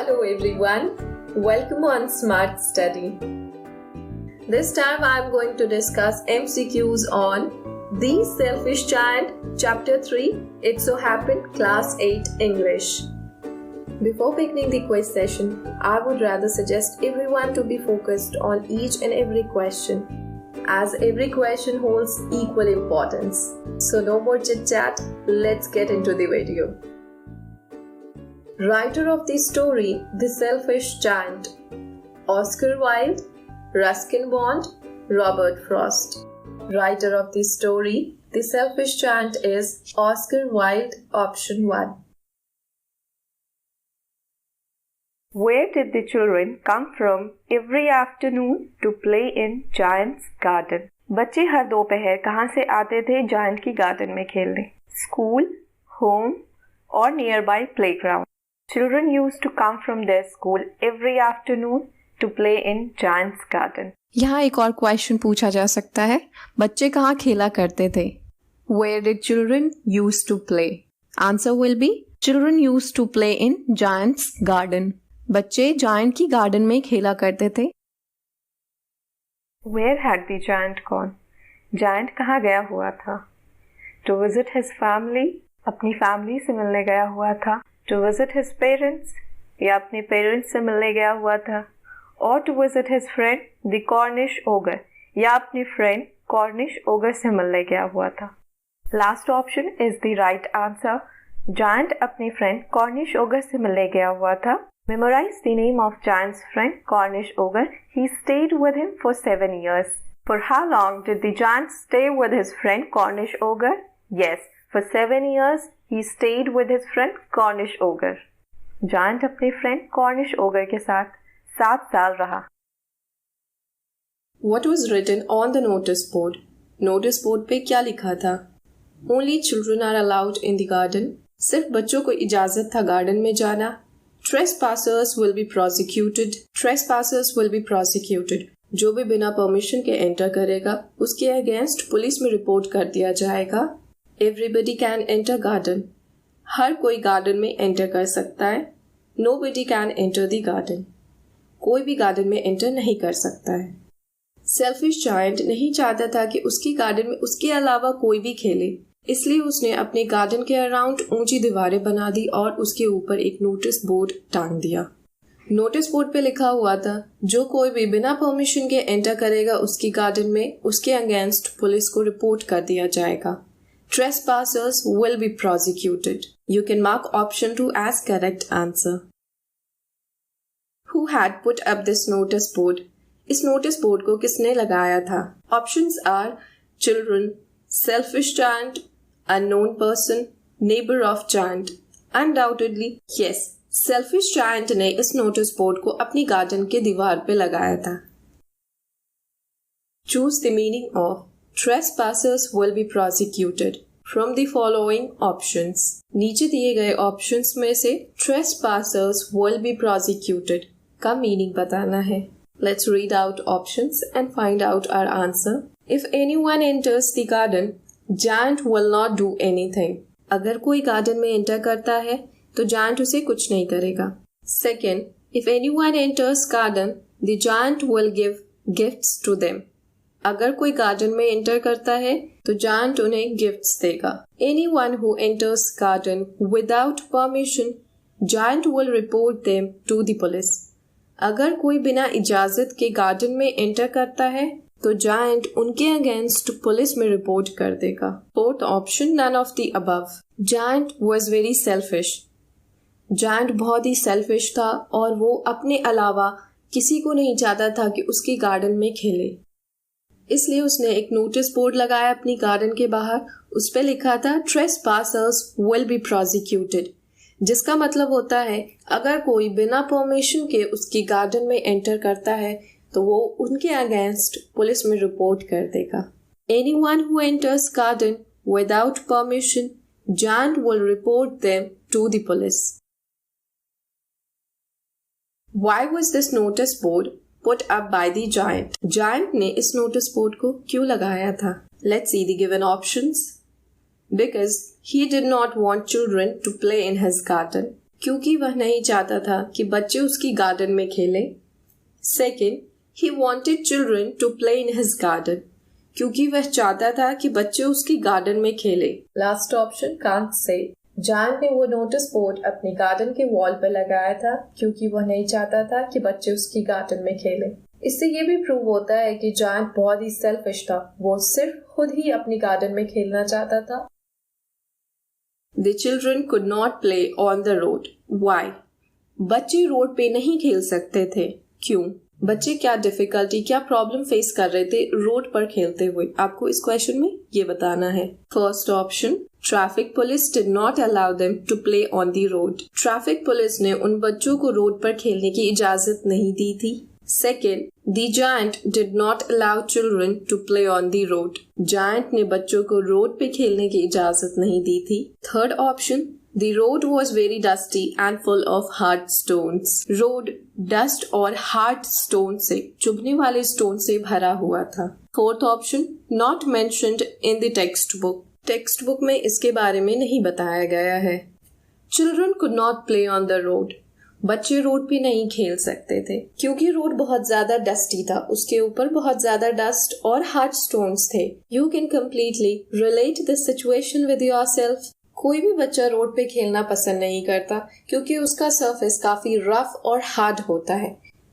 Hello everyone, welcome on Smart Study. This time I am going to discuss MCQs on The Selfish Giant, Chapter 3, It So Happened, Class 8 English. Before beginning the quiz session, I would rather suggest everyone to be focused on each and every question, as every question holds equal importance. So no more chit chat, let's get into the video. Writer of the story The Selfish Giant: Oscar Wilde, Ruskin Bond, Robert Frost. Writer of the story The Selfish Giant is Oscar Wilde, option 1. Where did the children come from every afternoon to play in Giant's garden? बच्चे हर दोपहर कहाँ से आते थे giant की garden में खेलने? School, home और nearby playground. Children used to come from their school every afternoon to play in Giant's garden. यहाँ एक और क्वेश्चन पूछा जा सकता है, बच्चे कहाँ खेला करते थे? Where did children used to play? Answer will be children used to play in Giant's garden. बच्चे जायंट की गार्डन में खेला करते थे. Where had the giant gone? Giant कहाँ गया हुआ था? To visit his family, अपनी फैमिली से मिलने गया हुआ था. To visit his parents, या अपने पेरेंट्स से मिलने गया हुआ था. Or to visit his friend, the Cornish ogre, या अपने फ्रेंड Cornish ogre से मिलने गया हुआ था. Last option is the right answer. Giant अपने फ्रेंड Cornish ogre से मिलने गया हुआ था. Memorize the name of Giant's friend Cornish ogre. He stayed with him for 7 years. For how long did the giant stay with his friend Cornish ogre? Yes, for 7 years he stayed with his friend Cornish ogre. Giant अपने friend Cornish ogre के साथ 7 साल रहा. What was written on the notice board? Notice board पे क्या लिखा था? Only children are allowed in the garden. सिर्फ बच्चों को इजाजत था गार्डन में जाना. Trespassers will be prosecuted. Trespassers will be prosecuted. जो भी बिना परमिशन के एंटर करेगा उसके अगेंस्ट पुलिस में रिपोर्ट कर दिया जाएगा. Everybody can enter garden. हर कोई गार्डन में एंटर कर सकता है. Nobody can enter the garden. कोई भी गार्डन में एंटर नहीं कर सकता है. Selfish giant नहीं चाहता था कि उसकी गार्डन में उसके अलावा कोई भी खेले, इसलिए उसने अपने गार्डन के अराउंड ऊंची दीवारें बना दी और उसके ऊपर एक नोटिस बोर्ड टांग दिया. नोटिस बोर्ड पे लिखा हुआ था, जो कोई भी बिना परमिशन के एंटर करेगा उसकी गार्डन में उसके अगेंस्ट पुलिस को रिपोर्ट कर दिया जाएगा. Trespassers will be prosecuted. You can mark option 2 as correct answer. Who had put up this notice board? इस नोटिस बोर्ड को किसने लगाया था? Options are children, selfish giant, unknown person, neighbor of giant. Undoubtedly, yes, selfish giant ने इस notice board को अपनी garden के दीवार पे लगाया था. Choose the meaning of Trespassers will be prosecuted from the following options. नीचे दिए गए options में से Trespassers will be prosecuted का meaning बताना है. Let's read out options and find out our answer. If anyone enters the garden, giant will not do anything. अगर कोई गार्डन में एंटर करता है तो giant उसे कुछ नहीं करेगा. Second, if anyone enters garden, the giant will give gifts to them. अगर कोई गार्डन में एंटर करता है तो जायंट उन्हें गिफ्ट्स देगा. Anyone who enters garden without permission, giant will report them to the police. अगर कोई बिना इजाजत के गार्डन में एंटर करता है तो जायंट उनके अगेंस्ट पुलिस में रिपोर्ट कर देगा. Fourth option, none of the above. Giant was very selfish. Giant बहुत ही सेल्फिश था और वो अपने अलावा किसी को नहीं चाहता था कि उसकी गार्डन में खेले, इसलिए उसने एक नोटिस बोर्ड लगाया अपनी गार्डन के बाहर. उस पे लिखा था Trespassers will be prosecuted, जिसका मतलब होता है अगर कोई बिना परमिशन के उसकी गार्डन में एंटर करता है तो वो उनके अगेंस्ट पुलिस में रिपोर्ट कर देगा. Anyone who enters garden without permission, giant will report them to the police. Why was this notice board put up by the giant? Giant ने इस नोटिस बोर्ड को क्यों लगाया था? Let's see the given options. Because he did not want children to play in his garden. क्योंकि वह नहीं चाहता था कि बच्चे उसकी गार्डन में खेलें। Second, he wanted children to play in his garden, क्योंकि वह चाहता था कि बच्चे उसकी गार्डन में खेले। Last option can't say. Giant ने वो नोटिस बोर्ड अपने गार्डन के वॉल पर लगाया था क्योंकि वह नहीं चाहता था कि बच्चे उसकी गार्डन में खेले। इससे ये भी प्रूव होता है कि जायंट बहुत ही सेल्फिश था, वो सिर्फ खुद ही अपनी गार्डन में खेलना चाहता था। The children could not play on the road. Why? बच्चे रोड पे नहीं खेल सकते थे। क्यों? बच्चे क्या डिफिकल्टी, क्या प्रॉब्लम फेस कर रहे थे रोड पर खेलते हुए? आपको इस क्वेश्चन में ये बताना है। First option, traffic police did not allow them to play on the road. Traffic police ने उन बच्चों को रोड पर खेलने की इजाजत नहीं दी थी। Second, the giant did not allow children to play on the road. Giant ने बच्चों को रोड पे खेलने की इजाजत नहीं दी थी। Third option, The road was very dusty and full of hard stones. Road dust और हार्ड स्टोन से, चुभने वाले स्टोन से भरा हुआ था। Fourth option, not mentioned in the text book. Text book में इसके बारे में नहीं बताया गया है। Children could not play on the road. बच्चे रोड पे नहीं खेल सकते थे क्योंकि रोड बहुत ज्यादा डस्टी था, उसके ऊपर बहुत ज्यादा डस्ट और हार्ड स्टोन्स थे। You can completely relate this situation with yourself. कोई भी बच्चा रोड पे खेलना पसंद नहीं करता क्योंकि उसका सरफेस काफी रफ और हार्ड होता है,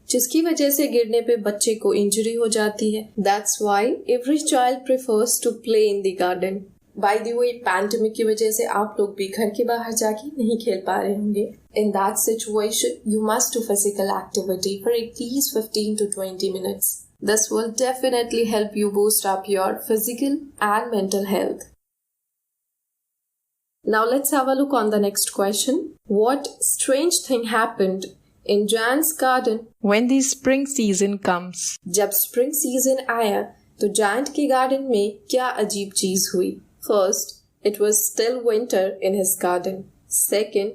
जिसकी वजह से गिरने पे बच्चे को इंजरी हो जाती है। That's why every child prefers to play in the garden. By the way, pandemic की वजह से आप लोग भी घर के बाहर जाके नहीं खेल पा रहे होंगे। In that situation you must do physical activity for at least 15 to 20 minutes. This will definitely help you boost up your physical and mental health. Now let's have a look on the next question. What strange thing happened in Jan's garden When the spring season comes? जब spring season आया तो giant के garden में क्या अजीब चीज हुई? First, it was still winter in his garden. Second,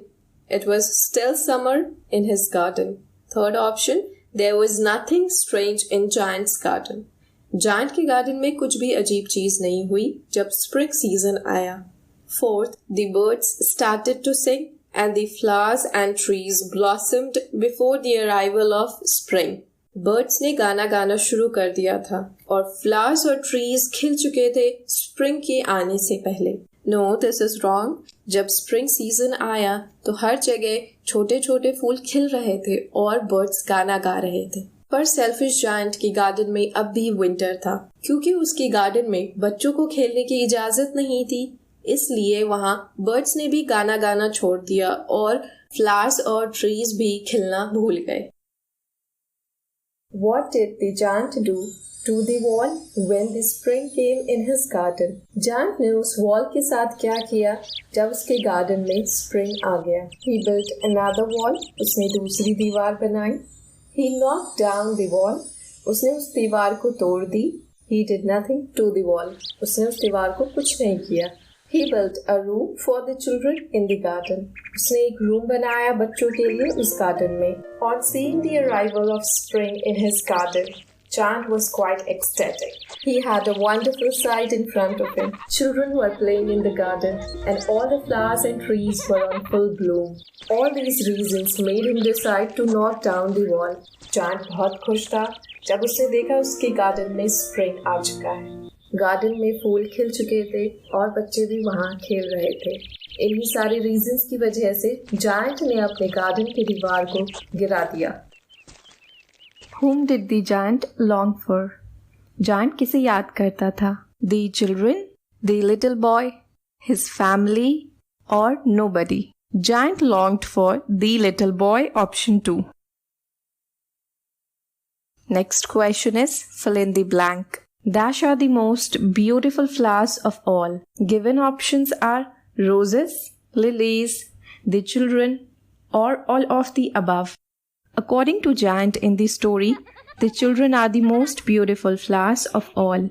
it was still summer in his garden. Third option, there was nothing strange in Giant's garden. Giant के गार्डन में कुछ भी अजीब चीज नहीं हुई जब स्प्रिंग सीजन आया। Fourth, the birds started to sing and the flowers and trees blossomed before the arrival of spring. Birds ने गाना गाना शुरू कर दिया था और flowers और trees खिल चुके थे spring के आने से पहले। No, this is wrong. जब spring season आया तो हर जगह छोटे छोटे फूल खिल रहे थे और birds गाना गा रहे थे। पर सेल्फिश जायंट की गार्डन में अब भी विंटर था क्योंकि उसकी गार्डन में बच्चों को खेलने की इजाजत नहीं थी, इसलिए वहाँ बर्ड्स ने भी गाना गाना छोड़ दिया और फ्लावर्स और ट्रीज भी खिलना भूल गए। What did the giant do to the wall when the spring came in his garden? Giant ने उस वॉल के साथ क्या किया जब उसके गार्डन में स्प्रिंग आ गया? He built another wall. उसने दूसरी दीवार बनाई। He knocked down the wall. उसने उस दीवार को तोड़ दी। He did nothing to the wall. उसने उस दीवार को कुछ नहीं किया। He built a room for the children in the garden. उसने एक रूम बनाया बच्चों के लिए उस गार्डन में। On seeing the arrival of spring in his garden, Giant was quite ecstatic. He had a wonderful sight in front of him. Children were playing in the garden and all the flowers and trees were on full bloom. All these reasons made him decide to knock down the wall. Giant बहुत खुश था जब उसने देखा उसके garden में spring आ चुका है। गार्डन में फूल खिल चुके थे और बच्चे भी वहाँ खेल रहे थे। इन्हीं सारे रीजंस की वजह से जायंट ने अपने गार्डन की दीवार को गिरा दिया। Whom did the giant long for? Giant किसे याद करता था? The children, the little boy, his family, or nobody? Giant longed for the little boy, option 2. Next question is fill in the blank. Dash are the most beautiful flowers of all. Given options are roses, lilies, the children, or all of the above. According to Giant in the story, the children are the most beautiful flowers of all.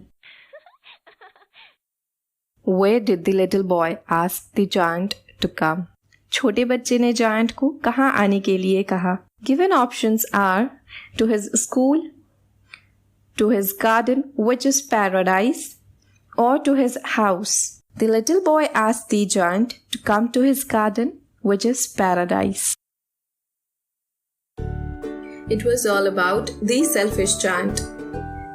Where did the little boy ask the giant to come? छोटे बच्चे ने giant को कहाँ आने के लिए कहा? Given options are to his school, to his garden, which is paradise, or to his house. The little boy asked the giant to come to his garden, which is paradise. It was all about the selfish giant.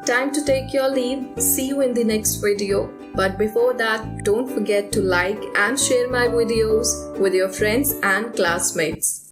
Time to take your leave. See you in the next video. But before that, don't forget to like and share my videos with your friends and classmates.